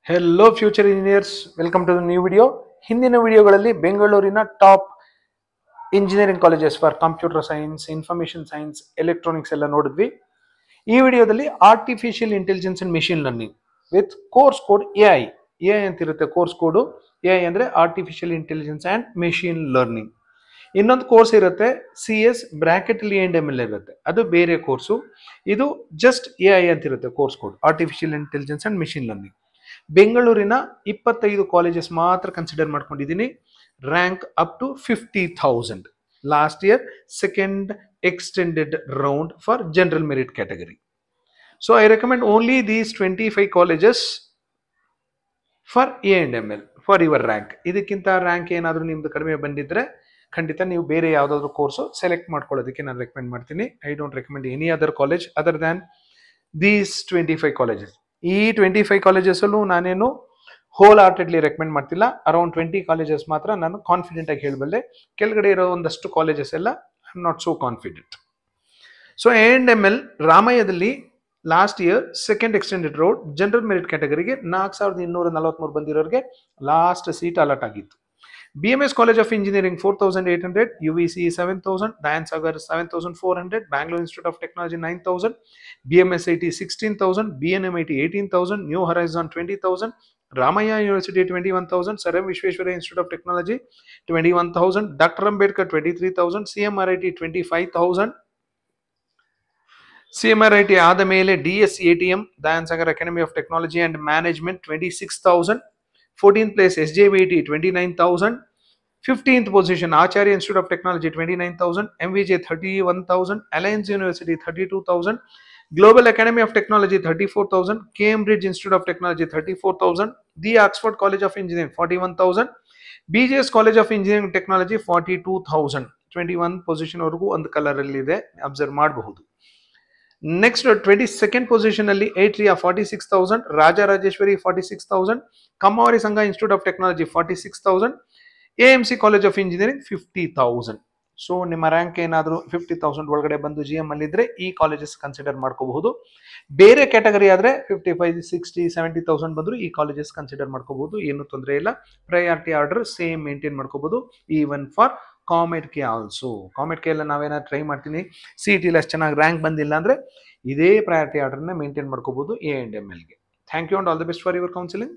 Hello future engineers, welcome to the new video. ಹಿಂದಿನ ವಿಡಿಯೋಗಳಲ್ಲಿ ಬೆಂಗಳೂರಿನ top engineering colleges for computer science, information science, electronics ಎಲ್ಲ ನೋಡಿದ್ವಿ. ಈ ವಿಡಿಯೋದಲ್ಲಿ artificial intelligence and machine learning with course code AI ಅಂತ ಇರುತ್ತೆ. ಕೋರ್ಸ್ ಕೋಡು ಎಐ ಅಂದ್ರೆ artificial intelligence and machine learning. ಇನ್ನೊಂದು ಕೋರ್ಸ್ ಇರುತ್ತೆ CS ಬ್ರಾಕೆಟ್ LE&ML ಇರುತ್ತೆ, ಅದು ಬೇರೆ ಕೋರ್ಸು. ಇದು ಜಸ್ಟ್ ಎಐ ಅಂತ ಇರುತ್ತೆ course code artificial intelligence and machine learning. ಬೆಂಗಳೂರಿನ 25 ಕಾಲೇಜಸ್ ಮಾತ್ರ ಕನ್ಸಿಡರ್ ಮಾಡ್ಕೊಂಡಿದ್ದೀನಿ. Rank up to 50,000. Last year second extended round for general merit category. So I recommend only these 25 colleges for A&ML for your rank. ಇದಕ್ಕಿಂತ rank ಏನಾದರೂ ನಿಮ್ದು ಕಡಿಮೆ ಬಂದಿದ್ರೆ ಖಂಡಿತ ನೀವು ಬೇರೆ ಯಾವುದಾದ್ರೂ ಕೋರ್ಸು ಸೆಲೆಕ್ಟ್ ಮಾಡ್ಕೊಳ್ಳೋದಕ್ಕೆ ನಾನು ರೆಕಮೆಂಡ್ ಮಾಡ್ತೀನಿ. I don't recommend any other college other than these 25 colleges. ಈ 25 ಕಾಲೇಜಸ್ ಅಲ್ಲೂ ನಾನೇನು ಹೋಲ್ ಹಾರ್ಟೆಡ್ಲಿ ರೆಕಮೆಂಡ್ ಮಾಡ್ತಿಲ್ಲ. ಅರೌಂಡ್ 20 ಕಾಲೇಜಸ್ ಮಾತ್ರ ನಾನು ಕಾನ್ಫಿಡೆಂಟ್ ಆಗಿ ಹೇಳಬಲ್ಲೆ. ಕೆಳಗಡೆ ಇರೋ ಒಂದಷ್ಟು ಕಾಲೇಜಸ್ ಎಲ್ಲ I am not so confident. So A&ML ರಾಮಯ್ಯದಲ್ಲಿ last year second extended road general merit ಕ್ಯಾಟಗರಿಗೆ 4,243 ಬಂದಿರೋರಿಗೆ ಲಾಸ್ಟ್ ಸೀಟ್ ಅಲಾಟ್ ಆಗಿತ್ತು. BMS College of Engineering 4,800, UVC 7,000, Dayan Sagar 7,400, Bangalore Institute of Technology 9,000, BMS IT 16,000, BNM IT 18,000, New Horizon 20,000, Ramaya University 21,000, Sir M Vishweshwara Institute of Technology 21,000, Dr. Ambedkar 23,000, CMRIT 25,000. CMRIT ಆದ ಮೇಲೆ DSATM Dayan Sagar Academy of Technology and Management 26,000. 14th place SJVT 29,000. 15th position Acharya Institute of Technology 29,000, MVJ 31,000, Alliance University 32,000, Global Academy of Technology 34,000, Cambridge Institute of Technology 34,000, The Oxford College of Engineering 41,000, BJS College of Engineering Technology 42,000. 21 position ವರೆಗೂ ಒಂದು colour ಅಲ್ಲಿ ಇದೆ, observe ಮಾಡಬಹುದು. Next 22nd position ಅಲ್ಲಿ atria 46,000, Rajarajeshwari 46,000, ಕಮ್ಮಾವರಿ ಸಂಘ institute of technology 46,000, AMC college of engineering 50,000. So ನಿಮ್ಮ rank ಏನಾದರೂ 50,000 ಒಳಗಡೆ ಬಂದು GM ಅಲ್ಲಿ ಇದ್ರೆ ಈ ಕಾಲೇಜಸ್ ಕನ್ಸಿಡರ್ ಮಾಡ್ಕೋಬಹುದು. ಬೇರೆ ಕ್ಯಾಟಗರಿ ಆದ್ರೆ 55, 60, 70,000 ಬಂದ್ರು ಈ ಕಾಲೇಜಸ್ ಕನ್ಸಿಡರ್ ಮಾಡ್ಕೋಬಹುದು, ಏನು ತೊಂದರೆ ಇಲ್ಲ. ಪ್ರಯಾರಿಟಿ ಆರ್ಡರ್ ಸೇಮ್ ಮೇಂಟೈನ್ ಮಾಡ್ಕೋಬಹುದು even for comet K also. Comet K ಎಲ್ಲ ನಾವೇನಾದ್ರು ಟ್ರೈ ಮಾಡ್ತೀನಿ, CET ಅಷ್ಟು ಚೆನ್ನಾಗಿ ರ್ಯಾಂಕ್ ಬಂದಿಲ್ಲ ಅಂದ್ರೆ ಇದೇ ಪ್ರಯಾರಿಟಿ ಆರ್ಡರ್ನ ಮೇಂಟೈನ್ ಮಾಡ್ಕೋಬಹುದು A&ML ಗೆ. Thank you and all the best for your counselling.